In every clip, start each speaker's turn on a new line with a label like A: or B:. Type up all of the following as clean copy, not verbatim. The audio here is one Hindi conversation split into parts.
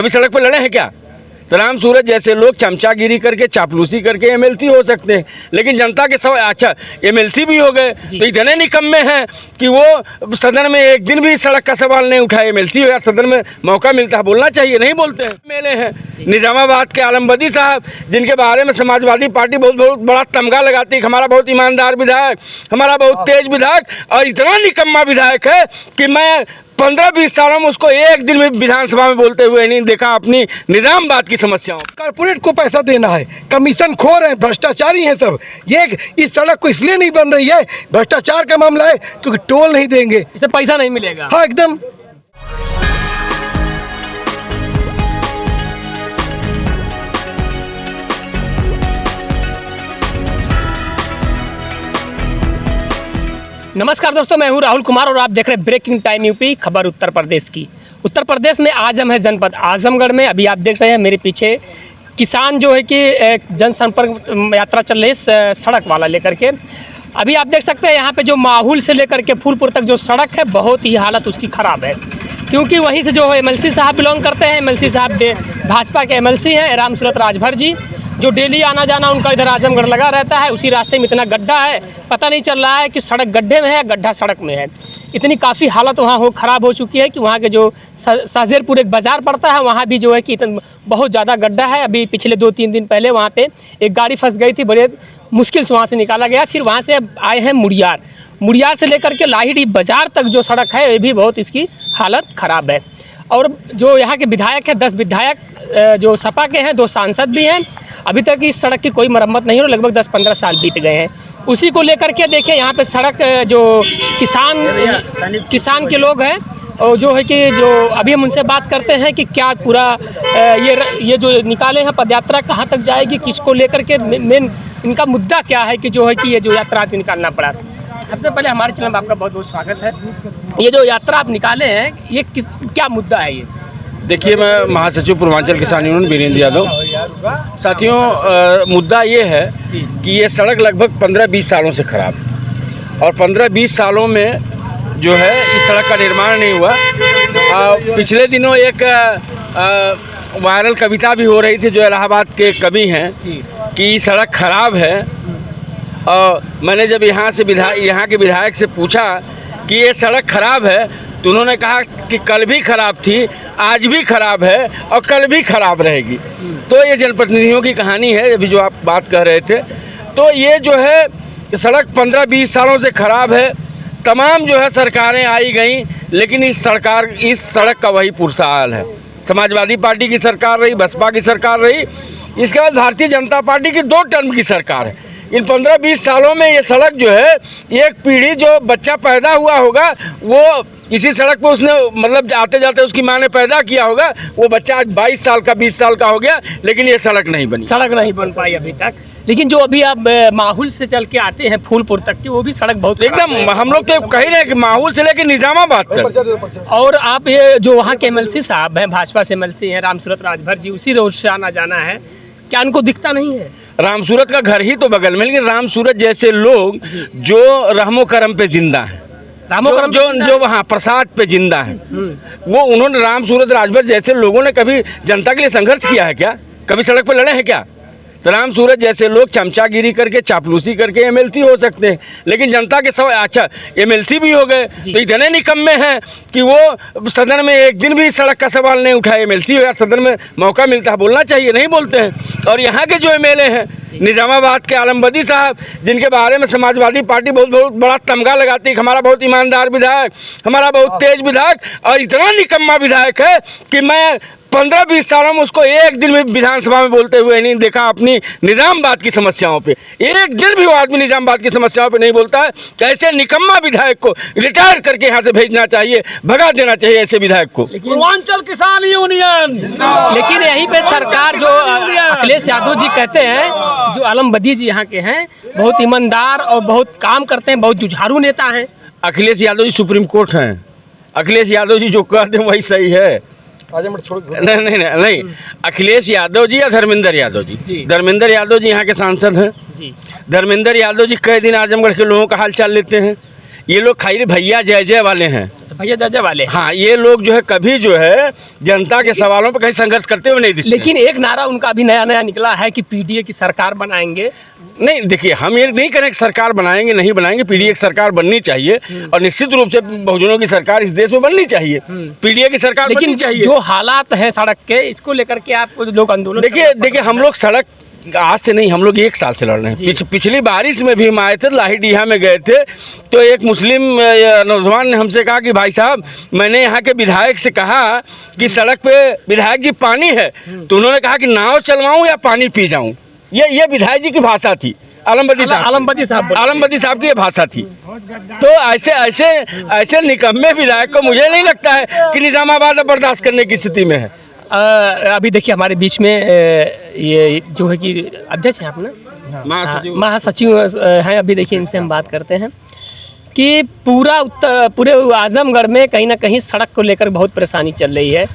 A: अभी सड़क पर लड़े हैं क्या? तो राम सूरत जैसे लोग चमचागिरी करके चापलूसी करके एमएलसी हो सकते हैं, लेकिन जनता के सब अच्छा एमएलसी भी हो गए तो इतने निकम्मे हैं कि वो सदन में एक दिन भी सड़क का सवाल नहीं उठाए। एमएलसी हो यार, सदन में मौका मिलता है बोलना चाहिए, नहीं बोलते हैं। मेले हैं निजामाबाद के आलमबदी साहब, जिनके बारे में समाजवादी पार्टी बहुत बड़ा तमगा लगाती है, हमारा बहुत ईमानदार विधायक, हमारा बहुत तेज विधायक, और इतना निकम्मा विधायक है कि मैं 15-20 सालों में उसको एक दिन में विधानसभा में बोलते हुए नहीं देखा अपनी निजामाबाद की समस्याओं।
B: कारपोरेट को पैसा देना है, कमीशन खोर है, भ्रष्टाचारी हैं सब। ये इस सड़क को इसलिए नहीं बन रही है, भ्रष्टाचार का मामला है, क्योंकि टोल नहीं देंगे,
C: इससे पैसा नहीं मिलेगा।
B: हाँ एकदम।
C: नमस्कार दोस्तों, मैं हूं राहुल कुमार और आप देख रहे हैं ब्रेकिंग टाइम यूपी खबर उत्तर प्रदेश की। उत्तर प्रदेश में आज हम हैं जनपद आजमगढ़ में। अभी आप देख रहे हैं मेरे पीछे किसान जो है कि एक जनसंपर्क यात्रा चल रही है सड़क वाला लेकर के। अभी आप देख सकते हैं यहाँ पे जो माहौल से लेकर के फूलपुर तक जो सड़क है बहुत ही हालत उसकी ख़राब है, क्योंकि वहीं से जो एमएलसी साहब बिलोंग करते हैं। एमएलसी साहब भाजपा के एमएलसी हैं राम सूरत राजभर जी, जो डेली आना जाना उनका इधर आजमगढ़ लगा रहता है। उसी रास्ते में इतना गड्ढा है, पता नहीं चल रहा है कि सड़क गड्ढे में है या गड्ढा सड़क में है। इतनी काफ़ी हालत वहाँ ख़राब हो चुकी है कि वहाँ के जो साजेरपुर एक बाज़ार पड़ता है वहाँ भी जो है कि बहुत ज़्यादा गड्ढा है। अभी पिछले 2-3 दिन पहले वहाँ पे एक गाड़ी फंस गई थी, बड़े मुश्किल से वहाँ से निकाला गया। फिर वहाँ से आए हैं मुड़ियार से लेकर के लाहिड़ी बाज़ार तक जो सड़क है ये भी बहुत इसकी हालत ख़राब है। और जो यहाँ के विधायक हैं 10 विधायक जो सपा के हैं, 2 सांसद भी हैं, अभी तक इस सड़क की कोई मरम्मत नहीं हो, लगभग 10-15 साल बीत गए हैं। उसी को लेकर के देखिए यहाँ पे सड़क जो किसान के लोग हैं और जो है कि जो अभी हम उनसे बात करते हैं कि क्या पूरा ये जो निकाले हैं पदयात्रा कहाँ तक जाएगी, किसको लेकर के मेन इनका मुद्दा क्या है कि जो है कि ये जो यात्रा निकालना पड़ा। सबसे पहले हमारे चैनल में आपका बहुत बहुत स्वागत है। ये जो यात्रा आप निकाले हैं ये क्या मुद्दा है? ये
A: देखिए, मैं महासचिव पूर्वांचल किसान यूनियन वीरेंद्र यादव। साथियों, मुद्दा ये है कि ये सड़क लगभग 15-20 सालों से खराब है और 15-20 सालों में जो है इस सड़क का निर्माण नहीं हुआ। पिछले दिनों एक वायरल कविता भी हो रही थी जो इलाहाबाद के कवि हैं कि सड़क खराब है। और मैंने जब यहाँ के विधायक से पूछा कि ये सड़क खराब है तो उन्होंने कहा कि कल भी खराब थी, आज भी खराब है और कल भी खराब रहेगी। तो ये जनप्रतिनिधियों की कहानी है, अभी जो आप बात कर रहे थे। तो ये जो है सड़क 15-20 सालों से खराब है। तमाम जो है सरकारें आई गई, लेकिन इस सड़क का वही पुरसा हाल है। समाजवादी पार्टी की सरकार रही, बसपा की सरकार रही, इसके बाद भारतीय जनता पार्टी की 2 टर्म की सरकार है। इन 15-20 सालों में ये सड़क जो है, एक पीढ़ी जो बच्चा पैदा हुआ होगा वो इसी सड़क पे उसने मतलब आते जाते उसकी माँ ने पैदा किया होगा, वो बच्चा आज 22 साल का 20 साल का हो गया, लेकिन ये सड़क नहीं बन पाई अभी तक। लेकिन जो अभी आप माहौल से चल के आते हैं फूलपुर तक की, वो भी सड़क बहुत एकदम, हम लोग तो कह रहे हैं कि माहौल से लेकर निजामाबाद तक।
C: और आप ये जो वहाँ के एमएलसी साहब हैं, भाजपा से एमएलसी हैं राम सूरत राजभर जी, उसी रोज से आना जाना है, क्या उनको दिखता नहीं है?
A: राम सूरत का घर ही तो बगल में, लेकिन राम सूरत जैसे लोग जो रहमो करम पे जिंदा हैं, जो वहाँ प्रसाद पे जिंदा है, वो उन्होंने राम सूरत राजभर जैसे लोगों ने कभी जनता के लिए संघर्ष किया है क्या? कभी सड़क पे लड़े हैं क्या? तो राम सूरत जैसे लोग चमचागिरी करके चापलूसी करके एमएलसी हो सकते हैं, लेकिन जनता के सब अच्छा एमएलसी भी हो गए तो इतने निकम्मे हैं कि वो सदन में एक दिन भी सड़क का सवाल नहीं उठाए। एमएलसी हो यार, सदन में मौका मिलता है बोलना चाहिए, नहीं बोलते हैं। और यहाँ के जो एमएलए हैं निजामाबाद के आलमबदी साहब, जिनके बारे में समाजवादी पार्टी बहुत बड़ा तमगा लगाती है, हमारा बहुत ईमानदार विधायक, हमारा बहुत तेज विधायक, और इतना निकम्मा विधायक है कि मैं 15-20 सालों में उसको एक दिन में विधानसभा में बोलते हुए नहीं देखा अपनी निजामाबाद की समस्याओं पे। एक दिन भी वो आदमी निजामाबाद की समस्याओं पे नहीं बोलता है। ऐसे निकम्मा विधायक को रिटायर करके यहाँ से भेजना चाहिए, भगा देना चाहिए ऐसे विधायक को।
D: पूर्वांचल किसान यूनियन।
C: लेकिन यहीं पे सरकार जो अखिलेश यादव जी कहते हैं, जो आलमबदी जी यहाँ के हैं, बहुत ईमानदार और बहुत काम करते हैं, बहुत जुझारू नेता हैं।
A: अखिलेश यादव जी सुप्रीम कोर्ट हैं। अखिलेश यादव जी जो कहते हैं वही सही है। नहीं, अखिलेश यादव जी या धर्मेंद्र यादव जी? धर्मेंद्र यादव जी यहाँ के सांसद हैं। धर्मेंद्र यादव जी कई दिन आजमगढ़ के लोगों का हाल चाल लेते हैं। ये लोग खाली भैया जय जय वाले हैं।
C: भैया जजा वाले।
A: हाँ, ये लोग जो है कभी जो है जनता के सवालों पर कहीं संघर्ष करते हुए नहीं दिखते।
C: लेकिन एक नारा उनका अभी नया नया निकला है कि पीडीए की सरकार बनाएंगे।
A: नहीं, देखिए, हम ये नहीं करें कि सरकार बनाएंगे नहीं बनाएंगे, पीडीए की सरकार बननी चाहिए और निश्चित रूप से बहुजनों की सरकार इस देश में बननी चाहिए, पीडीए की सरकार बननी
C: लेकिन
A: चाहिए।
C: जो हालात हैं सड़क के, इसको लेकर के आप लोग आंदोलन
A: देखिए हम लोग सड़क आज से नहीं, हम लोग 1 साल से लड़ रहे हैं। पिछली बारिश में भी हम आए थे, लाहीडीहा में गए थे, तो एक मुस्लिम नौजवान ने हमसे कहा कि भाई साहब, मैंने यहाँ के विधायक से कहा कि सड़क पे विधायक जी पानी है, तो उन्होंने कहा कि नाव चलवाऊं या पानी पी जाऊं। ये विधायक जी की भाषा थी, आलमबदी साहब की ये भाषा थी। तो ऐसे निकम्मे विधायक को मुझे नहीं लगता है कि निजामाबाद बर्दाश्त करने की स्थिति में है।
C: अभी देखिए हमारे बीच में ये जो है कि अध्यक्ष हैं आप ना, महासचिव हैं, अभी देखिए इनसे हम बात करते हैं कि पूरे आजमगढ़ में कहीं ना कहीं सड़क को लेकर बहुत परेशानी चल रही है।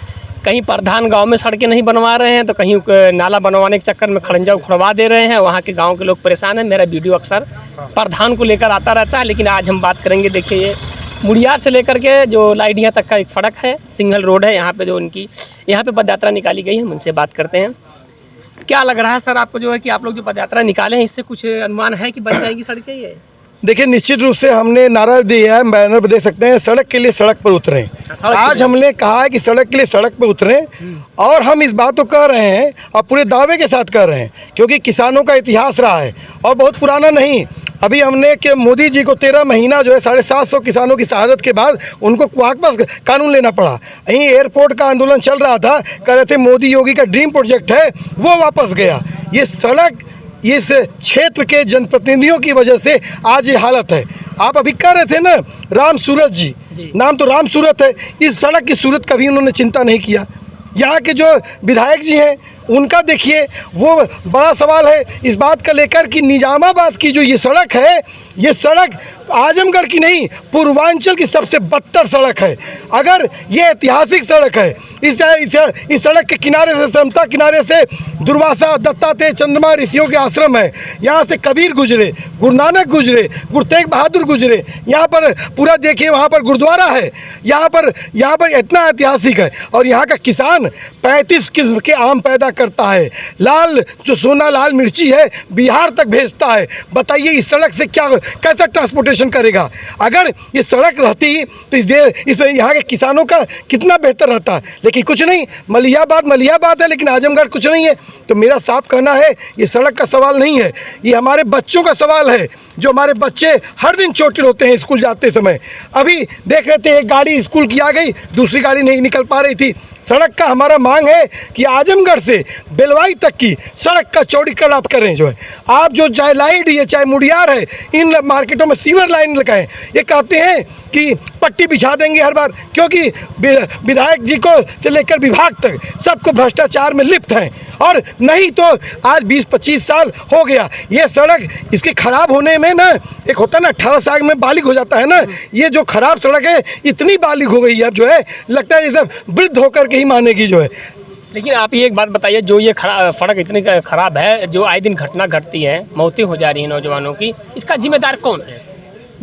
C: कहीं प्रधान गांव में सड़कें नहीं बनवा रहे हैं, तो कहीं नाला बनवाने के चक्कर में खड़ंजा उखड़वा दे रहे हैं, वहाँ के गांव के लोग परेशान हैं। मेरा वीडियो अक्सर प्रधान को लेकर आता रहता है, लेकिन आज हम बात करेंगे, देखिए ये मुड़ियार से लेकर के जो लाइडिया तक का एक सड़क है, सिंगल रोड है, यहाँ पे जो उनकी यहाँ पे पदयात्रा निकाली गई है, हम उनसे बात करते हैं। क्या लग रहा है सर आपको जो है कि आप लोग जो पदयात्रा निकाले हैं, इससे कुछ अनुमान है कि बन जाएगी सड़कें? ये
B: देखिए, निश्चित रूप से हमने नारा दिया है, बैनर पर देख सकते हैं, सड़क के लिए सड़क पर उतरें। आज हमने कहा है कि सड़क के लिए सड़क पर उतरें, और हम इस बात को कह रहे हैं और पूरे दावे के साथ कह रहे हैं, क्योंकि किसानों का इतिहास रहा है और बहुत पुराना नहीं। अभी हमने कि मोदी जी को 13 महीना जो है 750 किसानों की शहादत के बाद उनको वापस कानून लेना पड़ा। यहीं एयरपोर्ट का आंदोलन चल रहा था, कह रहे थे मोदी योगी का ड्रीम प्रोजेक्ट है, वो वापस गया। ये सड़क इस क्षेत्र के जनप्रतिनिधियों की वजह से आज ये हालत है। आप अभी कह रहे थे ना, राम सूरत जी, नाम तो राम सूरत है, इस सड़क की सूरत कभी उन्होंने चिंता नहीं किया। यहाँ के जो विधायक जी हैं उनका देखिए, वो बड़ा सवाल है इस बात का लेकर कि निजामाबाद की जो ये सड़क है, ये सड़क आजमगढ़ की नहीं, पूर्वांचल की सबसे बदतर सड़क है। अगर ये ऐतिहासिक सड़क है, इस सड़क के किनारे से, समता किनारे से दुर्वासा, दत्तात्रेय, चंद्रमा ऋषियों के आश्रम है। यहाँ से कबीर गुजरे, गुरु नानक गुजरे, गुरु तेग बहादुर गुजरे। यहाँ पर पूरा देखिए, वहाँ पर गुरुद्वारा है। यहाँ पर इतना ऐतिहासिक है, और यहाँ का किसान 35 किस्म के आम पैदा करता है। लाल जो सोना लाल मिर्ची है बिहार तक भेजता है। बताइए इस सड़क से कैसा ट्रांसपोर्टेशन करेगा? अगर ये सड़क रहती तो इसमें यहाँ के किसानों का कितना बेहतर रहता। लेकिन कुछ नहीं, मलियाबाद है, लेकिन आजमगढ़ कुछ नहीं है। तो मेरा साफ कहना है, ये सड़क का सवाल नहीं है, ये हमारे बच्चों का सवाल है। जो हमारे बच्चे हर दिन चोटिल होते हैं स्कूल जाते समय। अभी देख रहे थे, एक गाड़ी स्कूल की आ गई, दूसरी गाड़ी नहीं निकल पा रही थी। सड़क का हमारा मांग है कि आजमगढ़ से बेलवाई तक की सड़क का चौड़ीकरण आप करें। जो है आप जो चाहे लाइडी है चाहे मुड़ियार है, इन मार्केटों में सीवर लाइन लगाएं। ये कहते हैं कि पट्टी बिछा देंगे हर बार, क्योंकि विधायक जी को से लेकर विभाग तक सबको भ्रष्टाचार में लिप्त हैं। और नहीं तो आज 20-25 साल हो गया ये सड़क, इसके खराब होने में ना, एक होता है ना 18 साल में बालिग हो जाता है ना, ये जो खराब सड़क है इतनी बालिग हो गई है, अब जो है लगता है ये सब वृद्ध होकर के ही मानेगी जो है।
C: लेकिन आप ये एक बात बताइए, जो ये सड़क इतनी खराब है, जो आए दिन घटना घटती है, मौतें हो जा रही हैं नौजवानों की, इसका जिम्मेदार कौन है?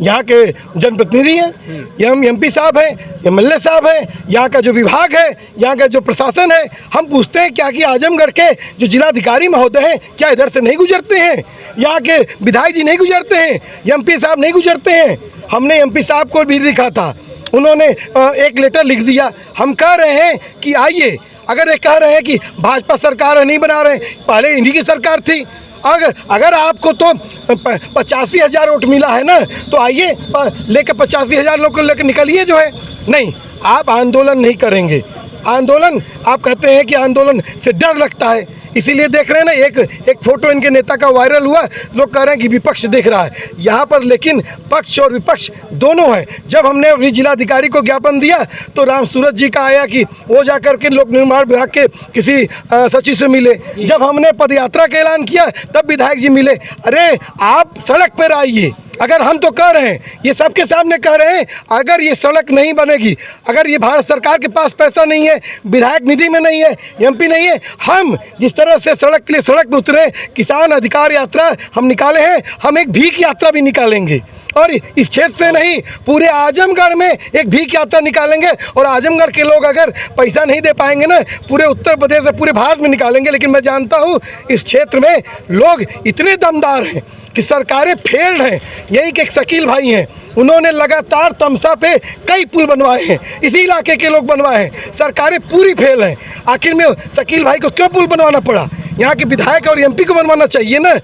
B: यहाँ के जनप्रतिनिधि हैं, एमपी साहब हैं, एमएलए साहब हैं, यहाँ का जो विभाग है, यहाँ का जो प्रशासन है। हम पूछते हैं क्या कि आजमगढ़ के जो जिलाधिकारी महोदय हैं क्या इधर से नहीं गुजरते हैं? यहाँ के विधायक जी नहीं गुजरते हैं? एमपी साहब नहीं गुजरते हैं? हमने एमपी साहब को भी लिखा था, उन्होंने एक लेटर लिख दिया। हम कह रहे हैं कि आइए, अगर ये कह रहे हैं कि भाजपा सरकार नहीं बना रहे, पहले इन्हीं की सरकार थी। अगर आपको तो 85,000 वोट मिला है ना, तो आइए लेकर 85,000 लोग को लेकर निकलिए। जो है नहीं, आप आंदोलन नहीं करेंगे। आंदोलन, आप कहते हैं कि आंदोलन से डर लगता है, इसीलिए देख रहे हैं ना, एक फोटो इनके नेता का वायरल हुआ, लोग कह रहे हैं कि विपक्ष देख रहा है यहाँ पर, लेकिन पक्ष और विपक्ष दोनों है। जब हमने अभी जिलाधिकारी को ज्ञापन दिया तो राम सूरत जी का आया कि वो जाकर के लोक निर्माण विभाग के किसी सचिव से मिले। जब हमने पदयात्रा का ऐलान किया तब विधायक जी मिले। अरे आप सड़क पर आइए। अगर हम तो कह रहे हैं, ये सबके सामने कह रहे हैं, अगर ये सड़क नहीं बनेगी, अगर ये भारत सरकार के पास पैसा नहीं है, विधायक निधि में नहीं है, एमपी नहीं है, हम जिस तरह से सड़क के लिए सड़क पर उतरे, किसान अधिकार यात्रा हम निकाले हैं, हम एक भीख यात्रा भी निकालेंगे। और इस क्षेत्र से नहीं, पूरे आजमगढ़ में एक भीख यात्रा निकालेंगे। और आजमगढ़ के लोग अगर पैसा नहीं दे पाएंगे ना, पूरे उत्तर प्रदेश से पूरे भारत में निकालेंगे। लेकिन मैं जानता हूँ इस क्षेत्र में लोग इतने दमदार हैं कि सरकारें फेल्ड हैं। यही कि एक शकील भाई हैं, उन्होंने लगातार तमसा पे कई पुल बनवाए हैं, इसी इलाके के लोग बनवाए हैं। सरकारें पूरी फेल हैं। आखिर में शकील भाई को क्यों पुल बनवाना पड़ा? यहाँ के विधायक और एमपी को बनवाना चाहिए ना।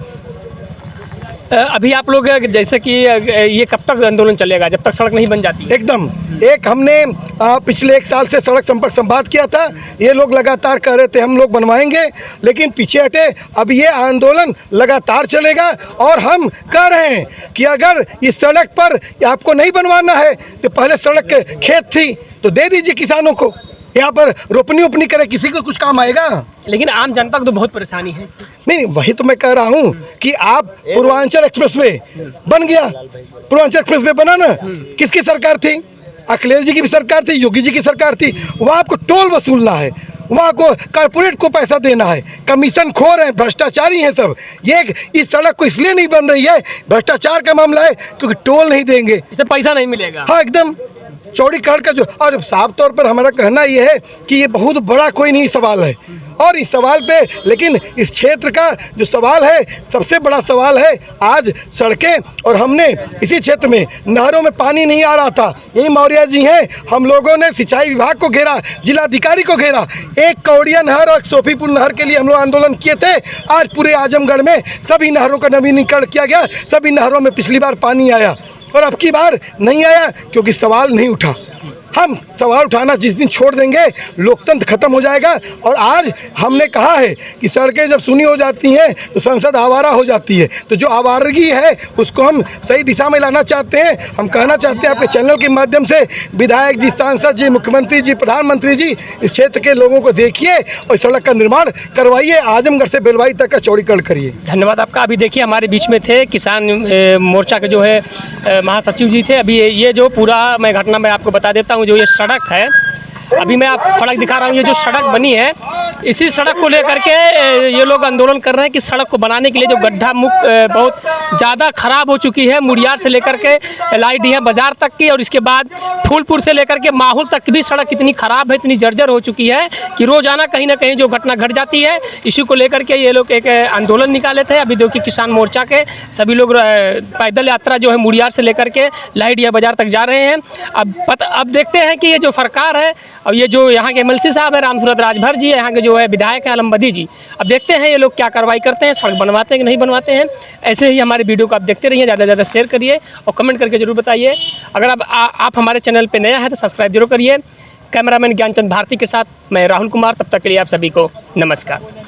C: अभी आप लोग जैसे कि ये कब तक आंदोलन चलेगा, जब तक सड़क नहीं बन जाती?
B: एकदम। एक हमने पिछले 1 साल से सड़क संपर्क संवाद किया था। ये लोग लगातार कह रहे थे हम लोग बनवाएंगे, लेकिन पीछे हटे। अब ये आंदोलन लगातार चलेगा और हम कह रहे हैं कि अगर इस सड़क पर आपको नहीं बनवाना है तो पहले सड़क खेत थी तो दे दीजिए किसानों को, यहाँ पर रोपनी उपनी करे, किसी को कुछ काम आएगा?
C: लेकिन आम जनता को तो बहुत परेशानी है इससे।
B: नहीं, वही तो मैं कह रहा हूँ कि आप पूर्वांचल एक्सप्रेसवे बन गया, पूर्वांचल एक्सप्रेसवे बना ना, किसकी सरकार थी? अखिलेश जी की भी सरकार थी, योगी जी की सरकार थी। वहाँ आपको टोल वसूलना है, वहाँ को कारपोरेट को पैसा देना है, कमीशन खोर हैं, भ्रष्टाचारी हैं सब। ये इस सड़क को इसलिए नहीं बन रही है, भ्रष्टाचार का मामला है, क्योंकि टोल नहीं देंगे,
C: इससे पैसा नहीं मिलेगा।
B: हाँ एकदम चौड़ीकरण का जो। और साफ तौर पर हमारा कहना ये है कि ये बहुत बड़ा कोई नहीं सवाल है, और इस सवाल पे, लेकिन इस क्षेत्र का जो सवाल है, सबसे बड़ा सवाल है आज सड़कें। और हमने इसी क्षेत्र में नहरों में पानी नहीं आ रहा था, यही मौर्य जी हैं, हम लोगों ने सिंचाई विभाग को घेरा, जिलाधिकारी को घेरा। एक कौड़िया नहर और सोफीपुर नहर के लिए हम लोग आंदोलन किए थे। आज पूरे आजमगढ़ में सभी नहरों का नवीनीकरण किया गया, सभी नहरों में पिछली बार पानी आया और अब की बार नहीं आया, क्योंकि सवाल नहीं उठा। हम सवाल उठाना जिस दिन छोड़ देंगे, लोकतंत्र खत्म हो जाएगा। और आज हमने कहा है कि सड़कें जब सुनी हो जाती हैं तो संसद आवारा हो जाती है। तो जो आवारगी है उसको हम सही दिशा में लाना चाहते हैं। हम कहना चाहते हैं आपके चैनल के माध्यम से, विधायक जी, सांसद जी, मुख्यमंत्री जी, प्रधानमंत्री जी, इस क्षेत्र के लोगों को देखिए और सड़क का निर्माण करवाइए, आजमगढ़ से बेलवाई तक का चौड़ीकरण करिए।
C: धन्यवाद आपका। अभी देखिए हमारे बीच में थे किसान मोर्चा के जो है महासचिव जी थे। अभी ये जो पूरा मैं घटना मैं आपको बता देता हूँ। जो ये सड़क है, अभी मैं आप सड़क दिखा रहा हूँ, ये जो सड़क बनी है, इसी सड़क को लेकर के ये लोग आंदोलन कर रहे हैं कि सड़क को बनाने के लिए जो गड्ढा मुक्त बहुत ज़्यादा ख़राब हो चुकी है, मुड़ियार से लेकर के लाइडिया बाज़ार तक की, और इसके बाद फूलपुर से लेकर के माहौल तक की भी सड़क इतनी ख़राब है, इतनी जर्जर हो चुकी है कि रोज़ाना कहीं ना कहीं जो घटना घट जाती है। इसी को लेकर के ये लोग एक आंदोलन निकाले थे। अभी देखिए किसान मोर्चा के सभी लोग पैदल यात्रा जो है मुड़ियार से लेकर के लाइडिया बाज़ार तक जा रहे हैं। अब देखते हैं कि ये जो सरकार है और ये जो यहाँ के एमएलसी साहब है रामसूरत राजभर जी, यहाँ के जो है विधायक है आलमबदी जी, अब देखते हैं ये लोग क्या कार्रवाई करते हैं, सड़क बनवाते हैं कि नहीं बनवाते हैं। ऐसे ही हमारे वीडियो को आप देखते रहिए, ज़्यादा से ज़्यादा शेयर करिए और कमेंट करके जरूर बताइए। अगर आप हमारे चैनल पर नया है तो सब्सक्राइब जरूर करिए। कैमरामैन ज्ञानचंद भारती के साथ मैं राहुल कुमार, तब तक के लिए आप सभी को नमस्कार।